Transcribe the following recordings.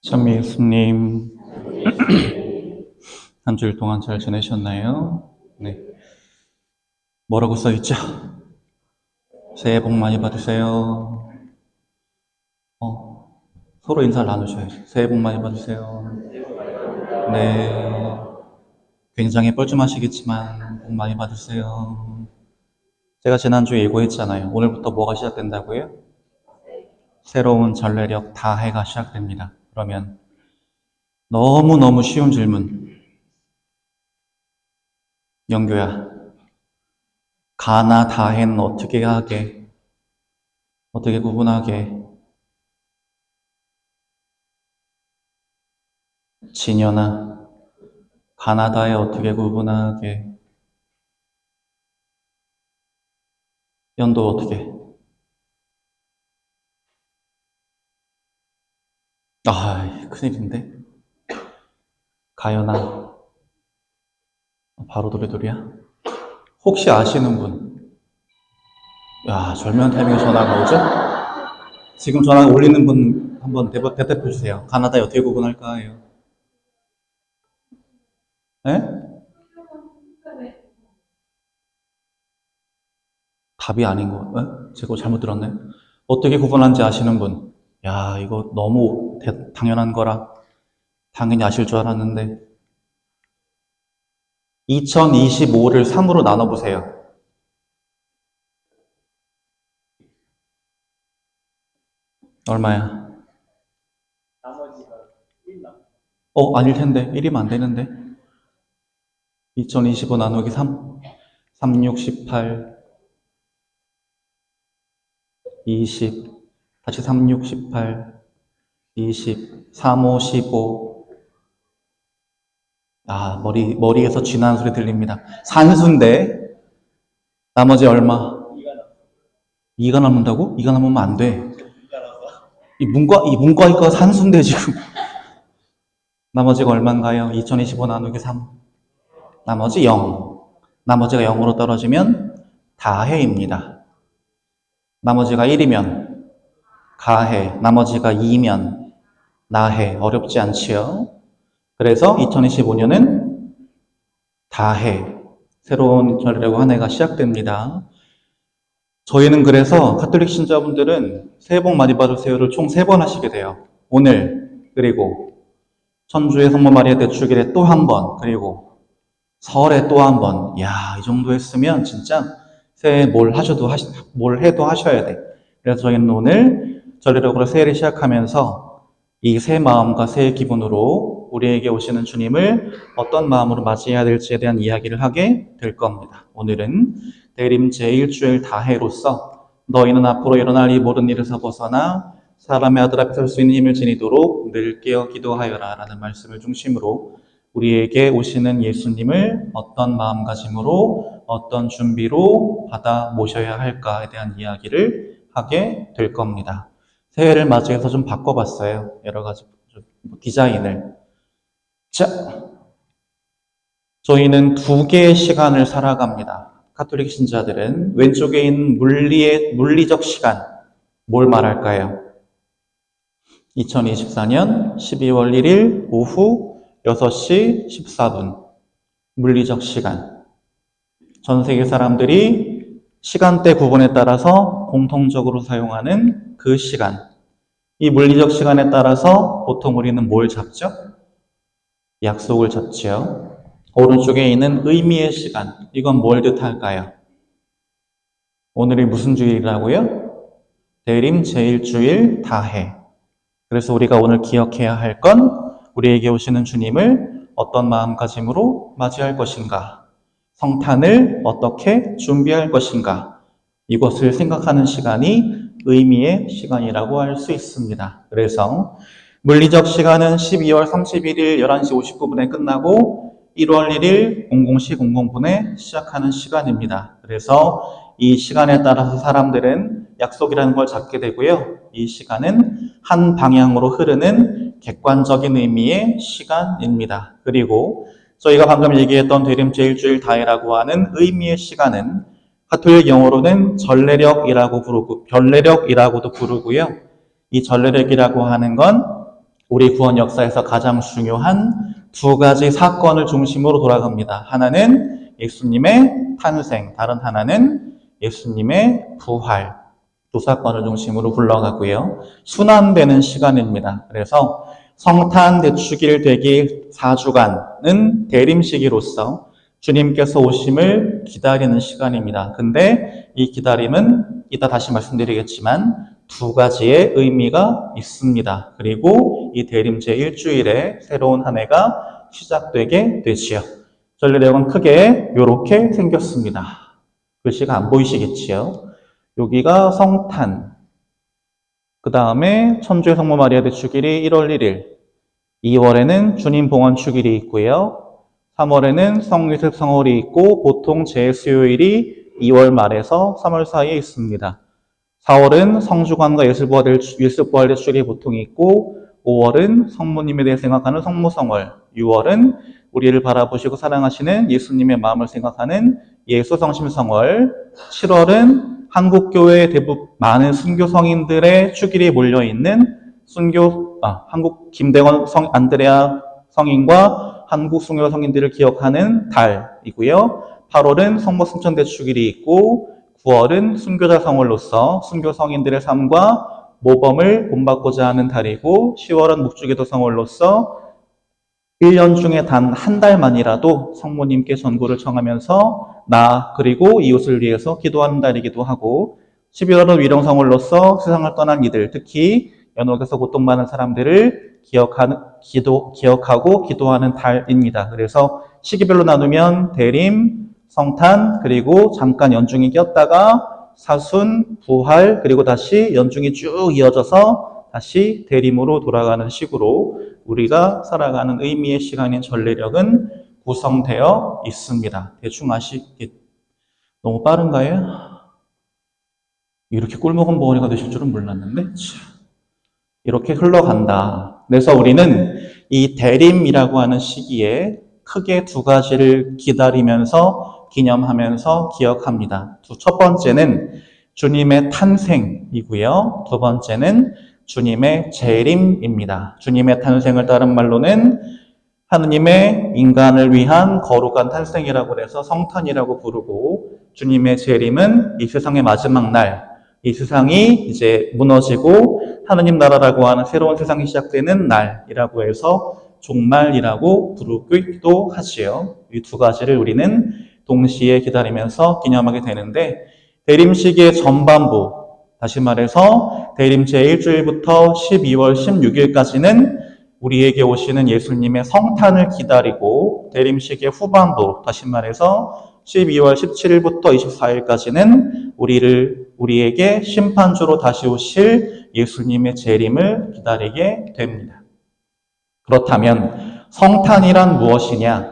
찬미 예수님, 한 주일 동안 잘 지내셨나요? 네. 뭐라고 써있죠? 새해 복 많이 받으세요. 서로 인사를 나누셔야죠. 새해 복 많이 받으세요. 네. 굉장히 뻘쭘하시겠지만, 복 많이 받으세요. 제가 지난주에 예고했잖아요. 오늘부터 뭐가 시작된다고요? 새로운 전래력 다해가 시작됩니다. 그러면 너무너무 쉬운 질문. 영규야, 가나 다해는 어떻게 하게? 어떻게 구분하게? 진현아, 가나다에 어떻게 구분하게? 연도 어떻게? 아, 큰일인데. 가연아, 바로 도리도리야? 혹시 아시는 분? 야, 절묘한 타이밍에 전화가 오죠? 지금 전화 올리는 분 한번 대답해 주세요. 가나다에 어떻게 구분할까요? 네? 답이 아닌 거, 제가 잘못 들었네. 어떻게 구분하는지 아시는 분? 야, 이거 너무 당연한 거라 당연히 아실 줄 알았는데. 2025를 3으로 나눠보세요. 얼마야? 아닐 텐데. 1이면 안 되는데. 2025 나누기 3. 3, 6, 18, 20. 다시 3, 6, 18, 20. 3, 5, 15. 아, 머리에서 쥐나는 소리 들립니다. 산수인데, 나머지 얼마? 2가 남는다고? 2가 남으면 안 돼. 이 문과이과 산수인데, 지금. 나머지가 얼마인가요? 2025 나누기 3. 나머지 0. 나머지가 0으로 떨어지면 다해입니다. 나머지가 1이면 가해, 나머지가 2면 나해. 어렵지 않지요? 그래서 2025년은 다해, 새로운 전래력 한 해가 시작됩니다. 저희는 그래서 가톨릭 신자분들은 새해 복 많이 받으세요를 총 3번 하시게 돼요. 오늘, 그리고 천주의 성모 마리아 대축일에 또 한 번, 그리고 설에 또 한 번. 야, 이 정도 했으면 진짜 새해 뭘 해도 하셔야 돼. 그래서 저희는 오늘 전래력으로 새해를 시작하면서 이 새 마음과 새 기분으로 우리에게 오시는 주님을 어떤 마음으로 맞이해야 될지에 대한 이야기를 하게 될 겁니다. 오늘은 대림 제1주일 다해로서 너희는 앞으로 일어날 이 모든 일에서 벗어나 사람의 아들 앞에 설 수 있는 힘을 지니도록 늘 깨어 기도하여라 라는 말씀을 중심으로 우리에게 오시는 예수님을 어떤 마음가짐으로 어떤 준비로 받아 모셔야 할까에 대한 이야기를 하게 될 겁니다. 새해를 맞이해서 좀 바꿔봤어요. 여러 가지 디자인을. 자, 저희는 2개의 시간을 살아갑니다. 가톨릭 신자들은 왼쪽에 있는 물리적 시간, 뭘 말할까요? 2024년 12월 1일 오후 6시 14분. 물리적 시간. 전 세계 사람들이 시간대 구분에 따라서 공통적으로 사용하는 그 시간. 이 물리적 시간에 따라서 보통 우리는 뭘 잡죠? 약속을 잡지요. 오른쪽에 있는 의미의 시간. 이건 뭘 뜻할까요? 오늘이 무슨 주일이라고요? 대림 제1주일 다해. 그래서 우리가 오늘 기억해야 할 건 우리에게 오시는 주님을 어떤 마음가짐으로 맞이할 것인가, 성탄을 어떻게 준비할 것인가, 이것을 생각하는 시간이 의미의 시간이라고 할 수 있습니다. 그래서 물리적 시간은 12월 31일 11시 59분에 끝나고 1월 1일 00시 00분에 시작하는 시간입니다. 그래서 이 시간에 따라서 사람들은 약속이라는 걸 잡게 되고요. 이 시간은 한 방향으로 흐르는 객관적인 의미의 시간입니다. 그리고 저희가 방금 얘기했던 대림 제1주일 다해라고 하는 의미의 시간은 가톨릭 영어로는 전래력이라고 부르고 별래력이라고도 부르고요. 이 전래력이라고 하는 건 우리 구원 역사에서 가장 중요한 두 가지 사건을 중심으로 돌아갑니다. 하나는 예수님의 탄생, 다른 하나는 예수님의 부활. 두 사건을 중심으로 굴러가고요. 순환되는 시간입니다. 그래서 성탄 대축일 되기 4주간은 대림시기로서 주님께서 오심을 기다리는 시간입니다. 근데 이 기다림은 이따 다시 말씀드리겠지만 두 가지의 의미가 있습니다. 그리고 이 대림제 일주일에 새로운 한 해가 시작되게 되지요. 전례내용은 크게 이렇게 생겼습니다. 글씨가 안 보이시겠지요? 여기가 성탄, 그 다음에 천주의 성모 마리아 대축일이 1월 1일, 2월에는 주님 봉헌 축일이 있고요. 3월에는 성유색 성월이 있고 보통 제수요일이 2월 말에서 3월 사이에 있습니다. 4월은 성주관과 예술부활 대축일이 보통 있고 5월은 성모님에 대해 생각하는 성모성월, 6월은 우리를 바라보시고 사랑하시는 예수님의 마음을 생각하는 예수성심성월, 7월은 한국교회의 대부분 많은 순교 성인들의 축일이 몰려있는 한국 김대원 안드레아 성인과 한국 순교 성인들을 기억하는 달이고요. 8월은 성모 승천 대축일이 있고 9월은 순교자 성월로서 순교 성인들의 삶과 모범을 본받고자 하는 달이고 10월은 묵주기도 성월로서 1년 중에 단 한 달만이라도 성모님께 전구를 청하면서 나 그리고 이웃을 위해서 기도하는 달이기도 하고 11월은 위령성월로서 세상을 떠난 이들, 특히 연옥에서 고통받는 사람들을 기억하고 기도하는 달입니다. 그래서 시기별로 나누면 대림, 성탄, 그리고 잠깐 연중이 꼈다가 사순, 부활, 그리고 다시 연중이 쭉 이어져서 다시 대림으로 돌아가는 식으로 우리가 살아가는 의미의 시간인 전례력은 구성되어 있습니다. 대충 너무 빠른가요? 이렇게 꿀먹은 벙어리가 되실 줄은 몰랐는데 이렇게 흘러간다. 그래서 우리는 이 대림이라고 하는 시기에 크게 두 가지를 기다리면서 기념하면서 기억합니다. 첫 번째는 주님의 탄생이고요. 두 번째는 주님의 재림입니다. 주님의 탄생을 다른 말로는 하느님의 인간을 위한 거룩한 탄생이라고 해서 성탄이라고 부르고, 주님의 재림은 이 세상의 마지막 날, 이 세상이 이제 무너지고 하느님 나라라고 하는 새로운 세상이 시작되는 날이라고 해서 종말이라고 부르기도 하지요. 이 두 가지를 우리는 동시에 기다리면서 기념하게 되는데, 대림시기의 전반부, 다시 말해서 대림 제1주일부터 12월 16일까지는 우리에게 오시는 예수님의 성탄을 기다리고, 대림시기의 후반부, 다시 말해서 12월 17일부터 24일까지는 우리에게 심판주로 다시 오실 예수님의 재림을 기다리게 됩니다. 그렇다면 성탄이란 무엇이냐?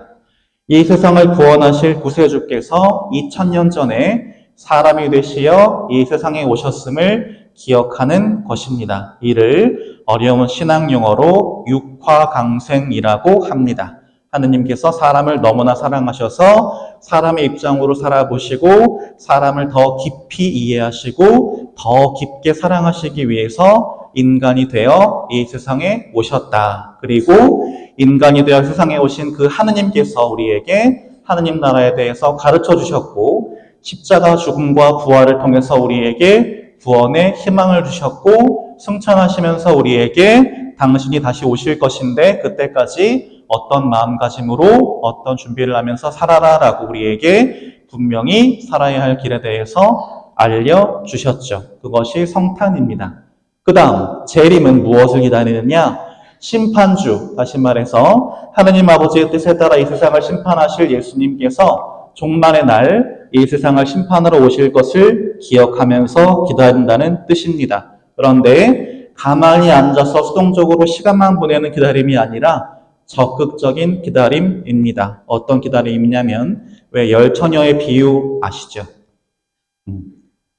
이 세상을 구원하실 구세주께서 2000년 전에 사람이 되시어 이 세상에 오셨음을 기억하는 것입니다. 이를 어려운 신앙 용어로 육화강생이라고 합니다. 하느님께서 사람을 너무나 사랑하셔서 사람의 입장으로 살아보시고 사람을 더 깊이 이해하시고 더 깊게 사랑하시기 위해서 인간이 되어 이 세상에 오셨다. 그리고 인간이 되어 세상에 오신 그 하느님께서 우리에게 하느님 나라에 대해서 가르쳐 주셨고, 십자가 죽음과 부활을 통해서 우리에게 구원의 희망을 주셨고, 승천하시면서 우리에게 당신이 다시 오실 것인데 그때까지 어떤 마음가짐으로 어떤 준비를 하면서 살아라라고 우리에게 분명히 살아야 할 길에 대해서 알려주셨죠. 그것이 성탄입니다. 그 다음 재림은 무엇을 기다리느냐? 심판주, 다시 말해서 하느님 아버지의 뜻에 따라 이 세상을 심판하실 예수님께서 종말의 날 이 세상을 심판하러 오실 것을 기억하면서 기다린다는 뜻입니다. 그런데 가만히 앉아서 수동적으로 시간만 보내는 기다림이 아니라 적극적인 기다림입니다. 어떤 기다림이냐면, 왜 열처녀의 비유 아시죠?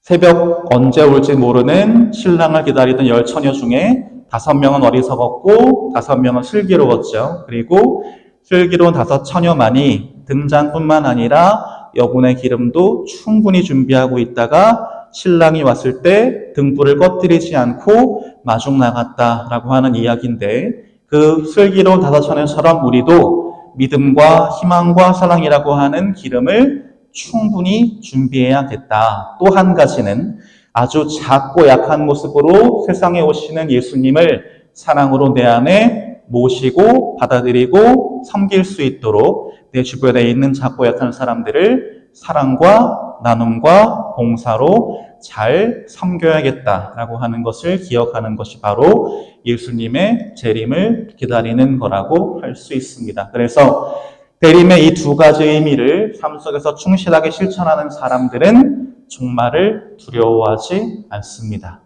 새벽 언제 올지 모르는 신랑을 기다리던 열처녀 중에 5명은 어리석었고 5명은 슬기로웠죠. 그리고 슬기로운 5처녀만이 등잔뿐만 아니라 여분의 기름도 충분히 준비하고 있다가 신랑이 왔을 때 등불을 꺼뜨리지 않고 마중 나갔다라고 하는 이야기인데, 그 슬기로운 다사천에처럼 우리도 믿음과 희망과 사랑이라고 하는 기름을 충분히 준비해야겠다. 또 한 가지는 아주 작고 약한 모습으로 세상에 오시는 예수님을 사랑으로 내 안에 모시고 받아들이고 섬길 수 있도록 내 주변에 있는 작고 약한 사람들을 사랑과 나눔과 봉사로 잘 섬겨야겠다라고 하는 것을 기억하는 것이 바로 예수님의 재림을 기다리는 거라고 할 수 있습니다. 그래서 재림의 이 두 가지 의미를 삶 속에서 충실하게 실천하는 사람들은 종말을 두려워하지 않습니다.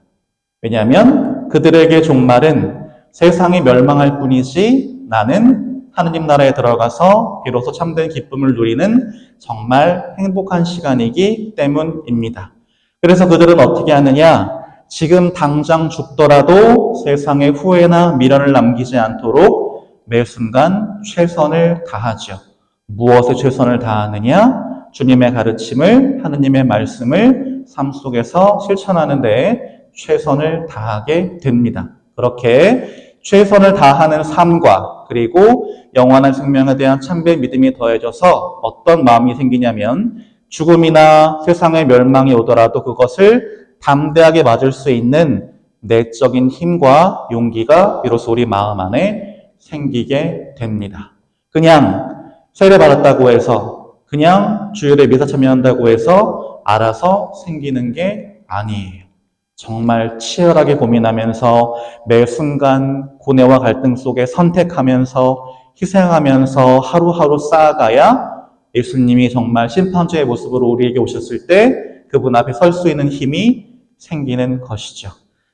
왜냐하면 그들에게 종말은 세상이 멸망할 뿐이지 나는 하느님 나라에 들어가서 비로소 참된 기쁨을 누리는 정말 행복한 시간이기 때문입니다. 그래서 그들은 어떻게 하느냐? 지금 당장 죽더라도 세상에 후회나 미련을 남기지 않도록 매 순간 최선을 다하죠. 무엇에 최선을 다하느냐? 주님의 가르침을, 하느님의 말씀을 삶 속에서 실천하는 데 최선을 다하게 됩니다. 그렇게 최선을 다하는 삶과 그리고 영원한 생명에 대한 참된 믿음이 더해져서 어떤 마음이 생기냐면 죽음이나 세상의 멸망이 오더라도 그것을 담대하게 맞을 수 있는 내적인 힘과 용기가 비로소 우리 마음 안에 생기게 됩니다. 그냥 세례받았다고 해서 그냥 주일에 미사 참여한다고 해서 알아서 생기는 게 아니에요. 정말 치열하게 고민하면서 매 순간 고뇌와 갈등 속에 선택하면서 희생하면서 하루하루 쌓아가야 예수님이 정말 심판주의 모습으로 우리에게 오셨을 때 그분 앞에 설 수 있는 힘이 생기는 것이죠.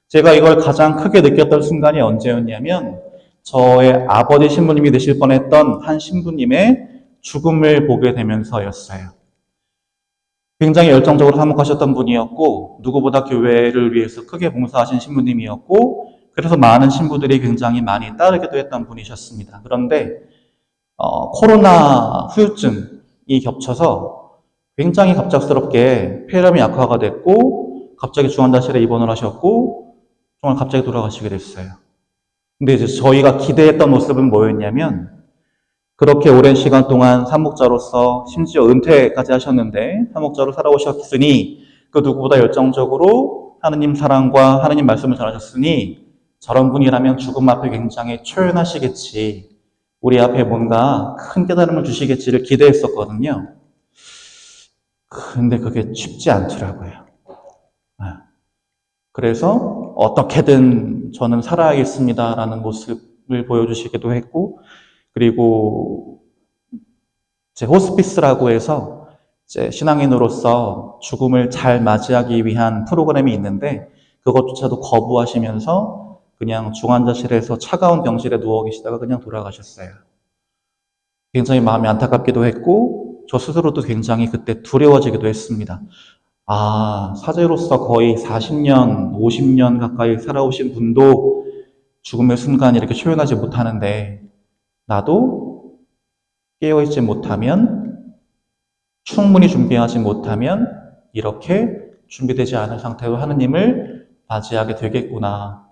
제가 이걸 가장 크게 느꼈던 순간이 언제였냐면 저의 아버지 신부님이 되실 뻔했던 한 신부님의 죽음을 보게 되면서였어요. 굉장히 열정적으로 사목하셨던 분이었고 누구보다 교회를 위해서 크게 봉사하신 신부님이었고 그래서 많은 신부들이 굉장히 많이 따르기도 했던 분이셨습니다. 그런데 코로나 후유증이 겹쳐서 굉장히 갑작스럽게 폐렴이 악화가 됐고 갑자기 중환자실에 입원을 하셨고 정말 갑자기 돌아가시게 됐어요. 근데 이제 저희가 기대했던 모습은 뭐였냐면 그렇게 오랜 시간 동안 사목자로서 심지어 은퇴까지 하셨는데 사목자로 살아오셨으니 그 누구보다 열정적으로 하느님 사랑과 하느님 말씀을 전하셨으니 저런 분이라면 죽음 앞에 굉장히 초연하시겠지. 우리 앞에 뭔가 큰 깨달음을 주시겠지를 기대했었거든요. 근데 그게 쉽지 않더라고요. 그래서 어떻게든 저는 살아야겠습니다라는 모습을 보여주시기도 했고 그리고 제 호스피스라고 해서 제 신앙인으로서 죽음을 잘 맞이하기 위한 프로그램이 있는데 그것조차도 거부하시면서 그냥 중환자실에서 차가운 병실에 누워 계시다가 그냥 돌아가셨어요. 굉장히 마음이 안타깝기도 했고 저 스스로도 굉장히 그때 두려워지기도 했습니다. 사제로서 거의 40년, 50년 가까이 살아오신 분도 죽음의 순간 이렇게 초연하지 못하는데 나도 깨어있지 못하면 충분히 준비하지 못하면 이렇게 준비되지 않은 상태로 하느님을 맞이하게 되겠구나.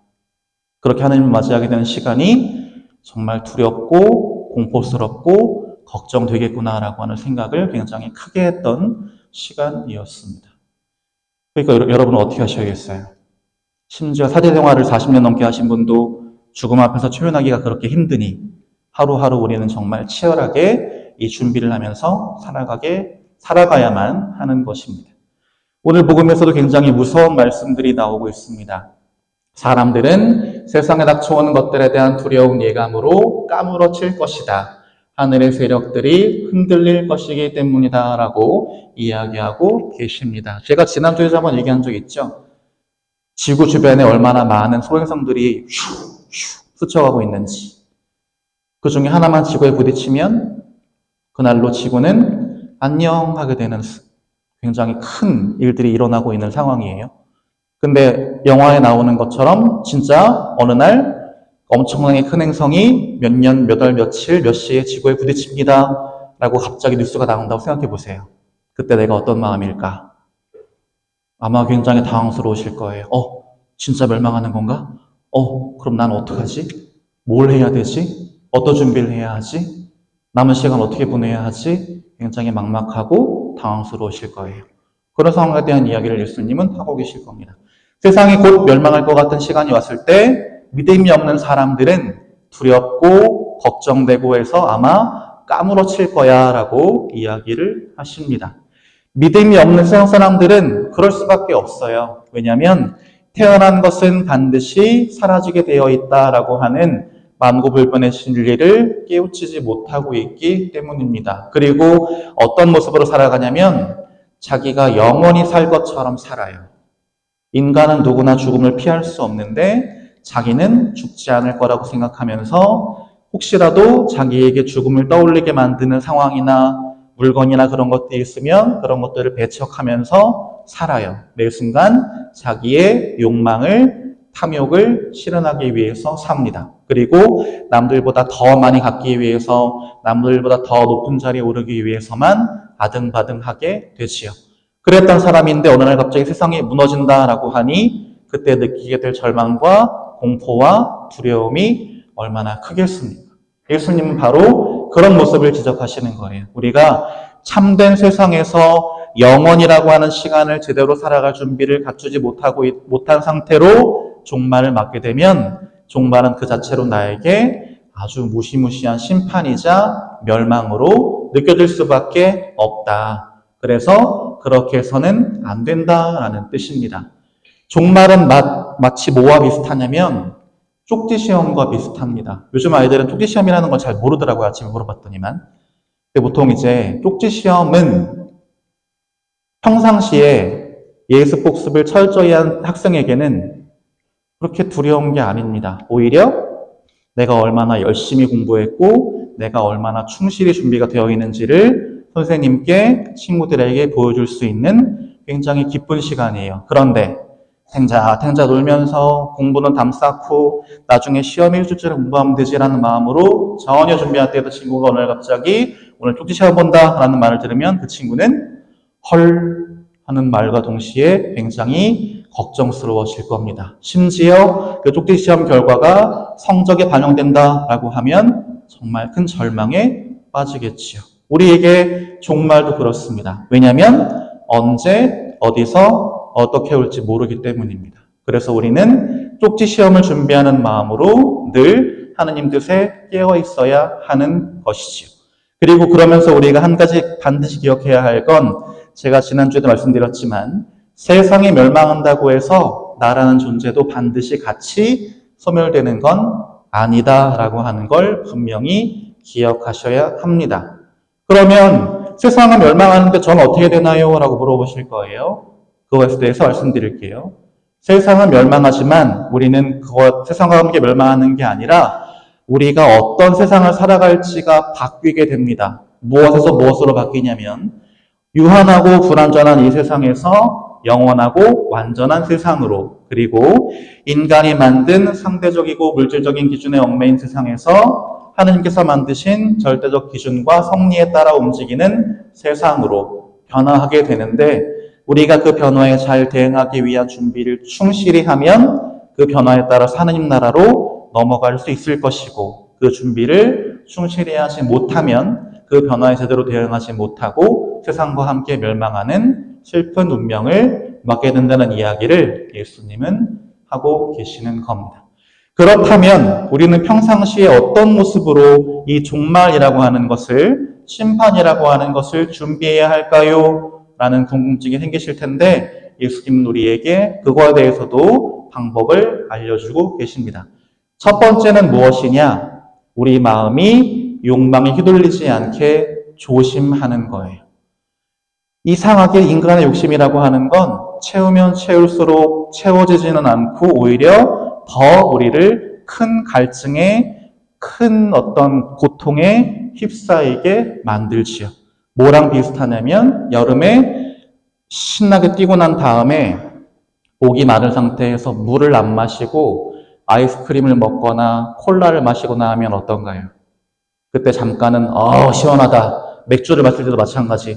그렇게 하느님을 맞이하게 되는 시간이 정말 두렵고 공포스럽고 걱정되겠구나라고 하는 생각을 굉장히 크게 했던 시간이었습니다. 그러니까 여러분은 어떻게 하셔야겠어요? 심지어 사제 생활을 40년 넘게 하신 분도 죽음 앞에서 초연하기가 그렇게 힘드니 하루하루 우리는 정말 치열하게 이 준비를 하면서 살아가야만 하는 것입니다. 오늘 복음에서도 굉장히 무서운 말씀들이 나오고 있습니다. 사람들은 세상에 닥쳐오는 것들에 대한 두려운 예감으로 까무러칠 것이다. 하늘의 세력들이 흔들릴 것이기 때문이다 라고 이야기하고 계십니다. 제가 지난주에 한번 얘기한 적 있죠? 지구 주변에 얼마나 많은 소행성들이 슉슉 스쳐가고 있는지. 그 중에 하나만 지구에 부딪히면 그날로 지구는 안녕하게 되는 굉장히 큰 일들이 일어나고 있는 상황이에요. 근데 영화에 나오는 것처럼 진짜 어느 날 엄청나게 큰 행성이 몇 년, 몇 월, 며칠, 몇 시에 지구에 부딪힙니다 라고 갑자기 뉴스가 나온다고 생각해 보세요. 그때 내가 어떤 마음일까? 아마 굉장히 당황스러우실 거예요. 진짜 멸망하는 건가? 그럼 난 어떡하지? 뭘 해야 되지? 어떤 준비를 해야 하지? 남은 시간 어떻게 보내야 하지? 굉장히 막막하고 당황스러우실 거예요. 그런 상황에 대한 이야기를 예수님은 하고 계실 겁니다. 세상이 곧 멸망할 것 같은 시간이 왔을 때 믿음이 없는 사람들은 두렵고 걱정되고 해서 아마 까무러칠 거야 라고 이야기를 하십니다. 믿음이 없는 세상 사람들은 그럴 수밖에 없어요. 왜냐하면 태어난 것은 반드시 사라지게 되어 있다라고 하는 만고불변의 진리를 깨우치지 못하고 있기 때문입니다. 그리고 어떤 모습으로 살아가냐면 자기가 영원히 살 것처럼 살아요. 인간은 누구나 죽음을 피할 수 없는데 자기는 죽지 않을 거라고 생각하면서 혹시라도 자기에게 죽음을 떠올리게 만드는 상황이나 물건이나 그런 것들이 있으면 그런 것들을 배척하면서 살아요. 매 순간 자기의 욕망을, 탐욕을 실현하기 위해서 삽니다. 그리고 남들보다 더 많이 갖기 위해서, 남들보다 더 높은 자리에 오르기 위해서만 아등바등하게 되지요. 그랬던 사람인데 어느 날 갑자기 세상이 무너진다라고 하니 그때 느끼게 될 절망과 공포와 두려움이 얼마나 크겠습니까? 예수님은 바로 그런 모습을 지적하시는 거예요. 우리가 참된 세상에서 영원이라고 하는 시간을 제대로 살아갈 준비를 갖추지 못한 상태로 종말을 맞게 되면 종말은 그 자체로 나에게 아주 무시무시한 심판이자 멸망으로 느껴질 수밖에 없다. 그래서 그렇게 해서는 안 된다라는 뜻입니다. 종말은 마치 뭐와 비슷하냐면 쪽지시험과 비슷합니다. 요즘 아이들은 쪽지시험이라는 걸 잘 모르더라고요. 아침에 물어봤더니만. 근데 보통 이제 쪽지시험은 평상시에 예습 복습을 철저히 한 학생에게는 그렇게 두려운 게 아닙니다. 오히려 내가 얼마나 열심히 공부했고 내가 얼마나 충실히 준비가 되어 있는지를 선생님께 친구들에게 보여줄 수 있는 굉장히 기쁜 시간이에요. 그런데 탱자 놀면서 공부는 담 쌓고 나중에 시험에 일주일째 공부하면 되지라는 마음으로 전혀 준비할 때도 친구가 오늘 갑자기 오늘 쪽지 시험 본다 라는 말을 들으면 그 친구는 헐 하는 말과 동시에 굉장히 걱정스러워질 겁니다. 심지어 그 쪽지 시험 결과가 성적에 반영된다라고 하면 정말 큰 절망에 빠지겠지요. 우리에게 종말도 그렇습니다. 왜냐하면 언제 어디서 어떻게 올지 모르기 때문입니다. 그래서 우리는 쪽지 시험을 준비하는 마음으로 늘 하느님 뜻에 깨어 있어야 하는 것이지요. 그리고 그러면서 우리가 한 가지 반드시 기억해야 할 건 제가 지난주에도 말씀드렸지만 세상이 멸망한다고 해서 나라는 존재도 반드시 같이 소멸되는 건 아니다라고 하는 걸 분명히 기억하셔야 합니다. 그러면 세상은 멸망하는데 저는 어떻게 되나요? 라고 물어보실 거예요. 그것에 대해서 말씀드릴게요. 세상은 멸망하지만 우리는 세상과 함께 멸망하는 게 아니라 우리가 어떤 세상을 살아갈지가 바뀌게 됩니다. 무엇에서 무엇으로 바뀌냐면 유한하고 불완전한 이 세상에서 영원하고 완전한 세상으로, 그리고 인간이 만든 상대적이고 물질적인 기준에 얽매인 세상에서 하느님께서 만드신 절대적 기준과 섭리에 따라 움직이는 세상으로 변화하게 되는데 우리가 그 변화에 잘 대응하기 위한 준비를 충실히 하면 그 변화에 따라 하느님 나라로 넘어갈 수 있을 것이고 그 준비를 충실히 하지 못하면 그 변화에 제대로 대응하지 못하고 세상과 함께 멸망하는 슬픈 운명을 맞게 된다는 이야기를 예수님은 하고 계시는 겁니다. 그렇다면 우리는 평상시에 어떤 모습으로 이 종말이라고 하는 것을, 심판이라고 하는 것을 준비해야 할까요? 라는 궁금증이 생기실 텐데 예수님은 우리에게 그거에 대해서도 방법을 알려주고 계십니다. 첫 번째는 무엇이냐? 우리 마음이 욕망에 휘둘리지 않게 조심하는 거예요. 이상하게 인간의 욕심이라고 하는 건 채우면 채울수록 채워지지는 않고 오히려 더 우리를 큰 갈증에, 큰 어떤 고통에 휩싸이게 만들지요. 뭐랑 비슷하냐면 여름에 신나게 뛰고 난 다음에 목이 마른 상태에서 물을 안 마시고 아이스크림을 먹거나 콜라를 마시거나 하면 어떤가요? 그때 잠깐은 시원하다. 맥주를 마실 때도 마찬가지.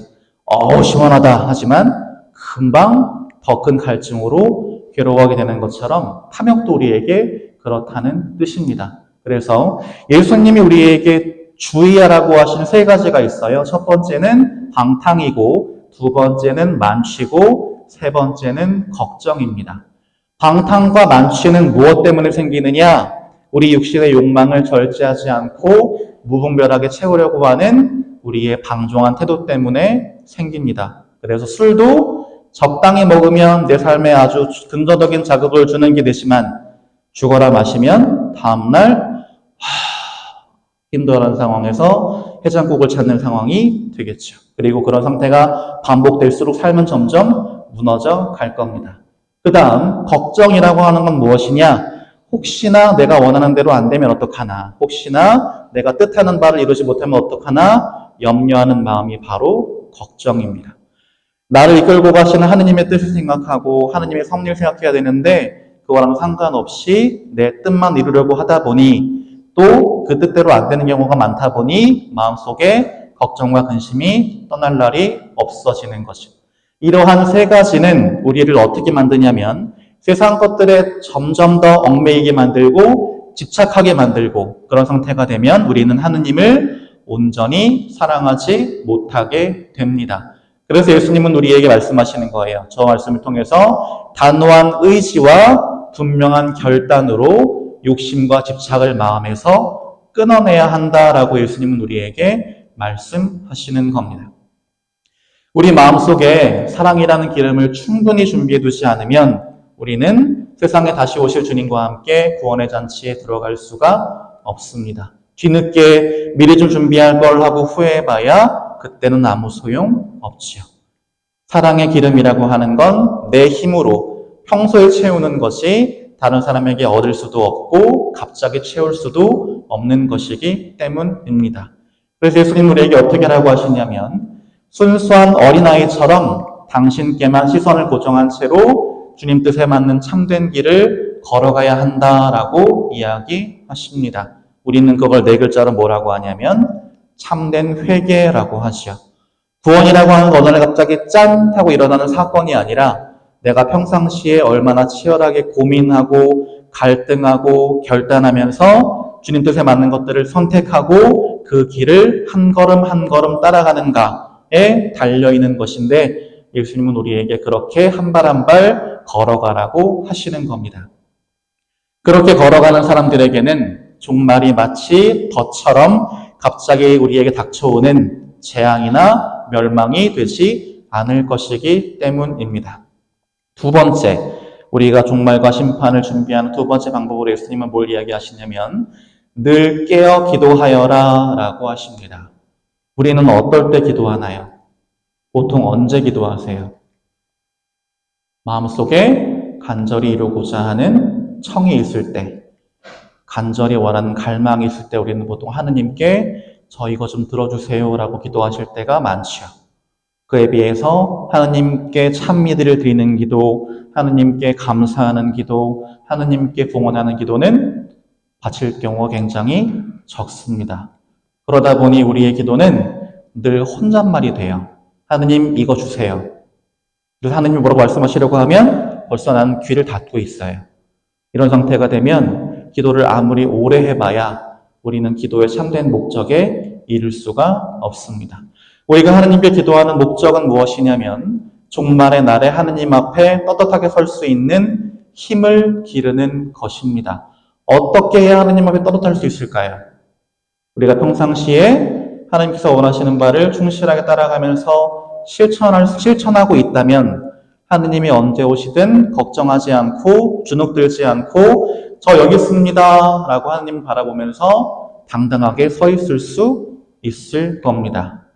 시원하다. 하지만 금방 더 큰 갈증으로 괴로워하게 되는 것처럼 탐욕도 우리에게 그렇다는 뜻입니다. 그래서 예수님이 우리에게 주의하라고 하시는 세 가지가 있어요. 첫 번째는 방탕이고, 두 번째는 만취고, 세 번째는 걱정입니다. 방탕과 만취는 무엇 때문에 생기느냐? 우리 육신의 욕망을 절제하지 않고 무분별하게 채우려고 하는 우리의 방종한 태도 때문에 생깁니다. 그래서 술도 적당히 먹으면 내 삶에 아주 긍정적인 자극을 주는 게 되지만 죽어라 마시면 다음날 힘들어하는 상황에서 해장국을 찾는 상황이 되겠죠. 그리고 그런 상태가 반복될수록 삶은 점점 무너져 갈 겁니다. 그 다음 걱정이라고 하는 건 무엇이냐? 혹시나 내가 원하는 대로 안 되면 어떡하나? 혹시나 내가 뜻하는 바를 이루지 못하면 어떡하나? 염려하는 마음이 바로 걱정입니다. 나를 이끌고 가시는 하느님의 뜻을 생각하고 하느님의 섭리를 생각해야 되는데 그거랑 상관없이 내 뜻만 이루려고 하다 보니 또 그 뜻대로 안 되는 경우가 많다 보니 마음속에 걱정과 근심이 떠날 날이 없어지는 거죠. 이러한 세 가지는 우리를 어떻게 만드냐면 세상 것들에 점점 더 얽매이게 만들고 집착하게 만들고 그런 상태가 되면 우리는 하느님을 온전히 사랑하지 못하게 됩니다. 그래서 예수님은 우리에게 말씀하시는 거예요. 저 말씀을 통해서 단호한 의지와 분명한 결단으로 욕심과 집착을 마음에서 끊어내야 한다라고 예수님은 우리에게 말씀하시는 겁니다. 우리 마음속에 사랑이라는 기름을 충분히 준비해 두지 않으면 우리는 세상에 다시 오실 주님과 함께 구원의 잔치에 들어갈 수가 없습니다. 뒤늦게 미리 좀 준비할 걸 하고 후회해봐야 그때는 아무 소용 없지요. 사랑의 기름이라고 하는 건 내 힘으로 평소에 채우는 것이 다른 사람에게 얻을 수도 없고 갑자기 채울 수도 없는 것이기 때문입니다. 그래서 예수님 우리에게 어떻게 하라고 하시냐면 순수한 어린아이처럼 당신께만 시선을 고정한 채로 주님 뜻에 맞는 참된 길을 걸어가야 한다라고 이야기하십니다. 우리는 그걸 네 글자로 뭐라고 하냐면 참된 회개라고 하죠. 구원이라고 하는 건 어느 날 갑자기 짠 하고 일어나는 사건이 아니라 내가 평상시에 얼마나 치열하게 고민하고 갈등하고 결단하면서 주님 뜻에 맞는 것들을 선택하고 그 길을 한 걸음 한 걸음 따라가는가에 달려있는 것인데 예수님은 우리에게 그렇게 한 발 한 발 걸어가라고 하시는 겁니다. 그렇게 걸어가는 사람들에게는 종말이 마치 덫처럼 갑자기 우리에게 닥쳐오는 재앙이나 멸망이 되지 않을 것이기 때문입니다. 두 번째, 우리가 종말과 심판을 준비하는 두 번째 방법으로 예수님은 뭘 이야기하시냐면 늘 깨어 기도하여라 라고 하십니다. 우리는 어떨 때 기도하나요? 보통 언제 기도하세요? 마음속에 간절히 이루고자 하는 청이 있을 때, 간절히 원하는 갈망이 있을 때 우리는 보통 하느님께 저 이거 좀 들어주세요 라고 기도하실 때가 많죠. 그에 비해서 하느님께 찬미들을 드리는 기도, 하느님께 감사하는 기도, 하느님께 봉헌하는 기도는 바칠 경우가 굉장히 적습니다. 그러다 보니 우리의 기도는 늘 혼잣말이 돼요. 하느님 이거 주세요. 그래서 하느님이 뭐라고 말씀하시려고 하면 벌써 난 귀를 닫고 있어요. 이런 상태가 되면 기도를 아무리 오래 해봐야 우리는 기도의 참된 목적에 이를 수가 없습니다. 우리가 하느님께 기도하는 목적은 무엇이냐면 종말의 날에 하느님 앞에 떳떳하게 설 수 있는 힘을 기르는 것입니다. 어떻게 해야 하느님 앞에 떳떳할 수 있을까요? 우리가 평상시에 하나님께서 원하시는 바를 충실하게 따라가면서 실천하고 있다면 하느님이 언제 오시든 걱정하지 않고 주눅들지 않고 저 여기 있습니다 라고 하느님을 바라보면서 당당하게 서 있을 수 있을 겁니다.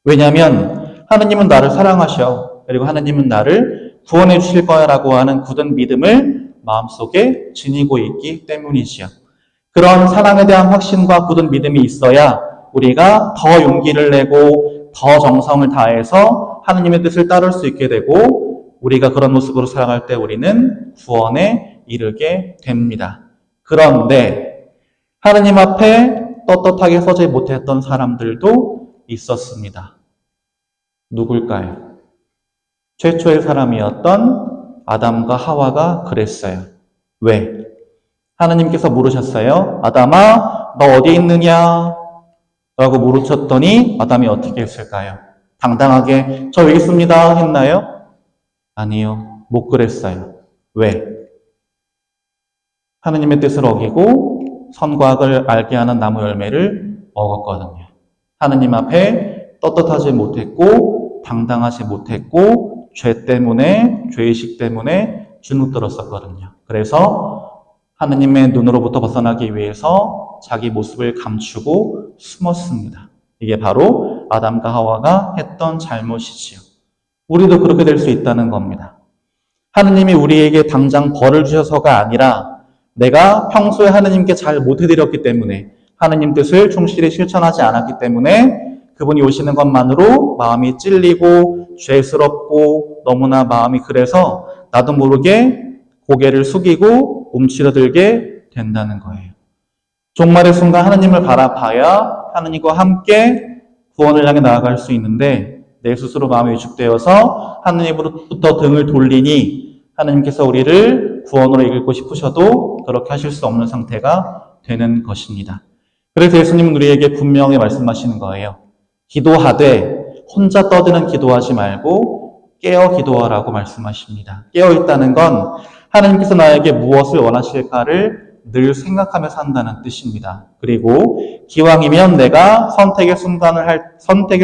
왜냐하면 하느님은 나를 사랑하셔. 그리고 하느님은 나를 구원해 주실 거야라고 하는 굳은 믿음을 마음속에 지니고 있기 때문이지요. 그런 사랑에 대한 확신과 굳은 믿음이 있어야 우리가 더 용기를 내고 더 정성을 다해서 하느님의 뜻을 따를 수 있게 되고 우리가 그런 모습으로 살아갈 때 우리는 구원에 이르게 됩니다. 그런데 하느님 앞에 떳떳하게 서지 못했던 사람들도 있었습니다. 누굴까요? 최초의 사람이었던 아담과 하와가 그랬어요. 왜? 하느님께서 물으셨어요. 아담아, 너 어디 있느냐? 라고 물으셨더니 아담이 어떻게 했을까요? 당당하게 저 여기 있습니다 했나요? 아니요. 못 그랬어요. 왜? 하느님의 뜻을 어기고 선과 악을 알게 하는 나무 열매를 먹었거든요. 하느님 앞에 떳떳하지 못했고 당당하지 못했고 죄 때문에 죄의식 때문에 주눅 들었었거든요. 그래서 하느님의 눈으로부터 벗어나기 위해서 자기 모습을 감추고 숨었습니다. 이게 바로 아담과 하와가 했던 잘못이지요. 우리도 그렇게 될 수 있다는 겁니다. 하느님이 우리에게 당장 벌을 주셔서가 아니라 내가 평소에 하느님께 잘 못해드렸기 때문에 하느님 뜻을 충실히 실천하지 않았기 때문에 그분이 오시는 것만으로 마음이 찔리고 죄스럽고 너무나 마음이 그래서 나도 모르게 고개를 숙이고 움츠러들게 된다는 거예요. 종말의 순간 하느님을 바라봐야 하느님과 함께 구원을 향해 나아갈 수 있는데 내 스스로 마음이 위축되어서 하느님으로부터 등을 돌리니 하느님께서 우리를 구원으로 이끌고 싶으셔도 그렇게 하실 수 없는 상태가 되는 것입니다. 그래서 예수님은 우리에게 분명히 말씀하시는 거예요. 기도하되 혼자 떠드는 기도하지 말고 깨어 기도하라고 말씀하십니다. 깨어 있다는 건 하느님께서 나에게 무엇을 원하실까를 늘 생각하면서 한다는 뜻입니다. 그리고 기왕이면 내가 선택의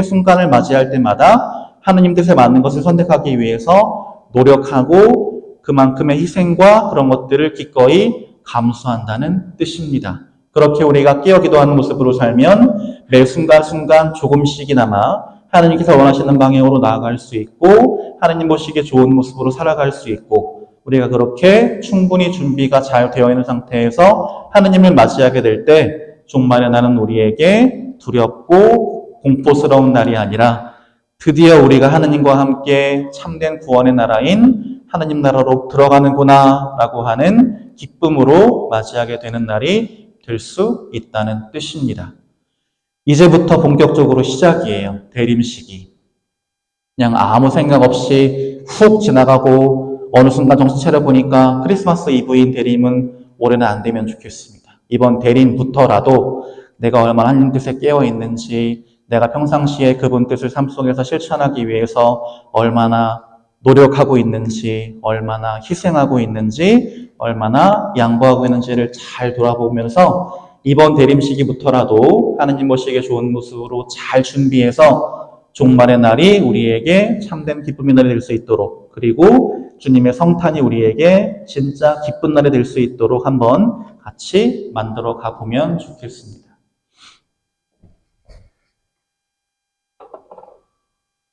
순간을 맞이할 때마다 하느님 뜻에 맞는 것을 선택하기 위해서 노력하고 그만큼의 희생과 그런 것들을 기꺼이 감수한다는 뜻입니다. 그렇게 우리가 깨어 기도하는 모습으로 살면 매 순간순간 조금씩이나마 하느님께서 원하시는 방향으로 나아갈 수 있고 하느님 보시기에 좋은 모습으로 살아갈 수 있고 우리가 그렇게 충분히 준비가 잘 되어 있는 상태에서 하느님을 맞이하게 될 때 종말의 날은 우리에게 두렵고 공포스러운 날이 아니라 드디어 우리가 하느님과 함께 참된 구원의 나라인 하느님 나라로 들어가는구나 라고 하는 기쁨으로 맞이하게 되는 날이 될 수 있다는 뜻입니다. 이제부터 본격적으로 시작이에요. 대림식이. 그냥 아무 생각 없이 훅 지나가고 어느 순간 정신 차려보니까 크리스마스 이브인 대림은 올해는 안 되면 좋겠습니다. 이번 대림부터라도 내가 얼마나 하나님 뜻에 깨어있는지, 내가 평상시에 그분 뜻을 삶 속에서 실천하기 위해서 얼마나 노력하고 있는지, 얼마나 희생하고 있는지, 얼마나 양보하고 있는지를 잘 돌아보면서 이번 대림시기부터라도 하느님 보시기에 좋은 모습으로 잘 준비해서 종말의 날이 우리에게 참된 기쁨의 날이 될 수 있도록, 그리고 주님의 성탄이 우리에게 진짜 기쁜 날이 될 수 있도록 한번 같이 만들어 가보면 좋겠습니다.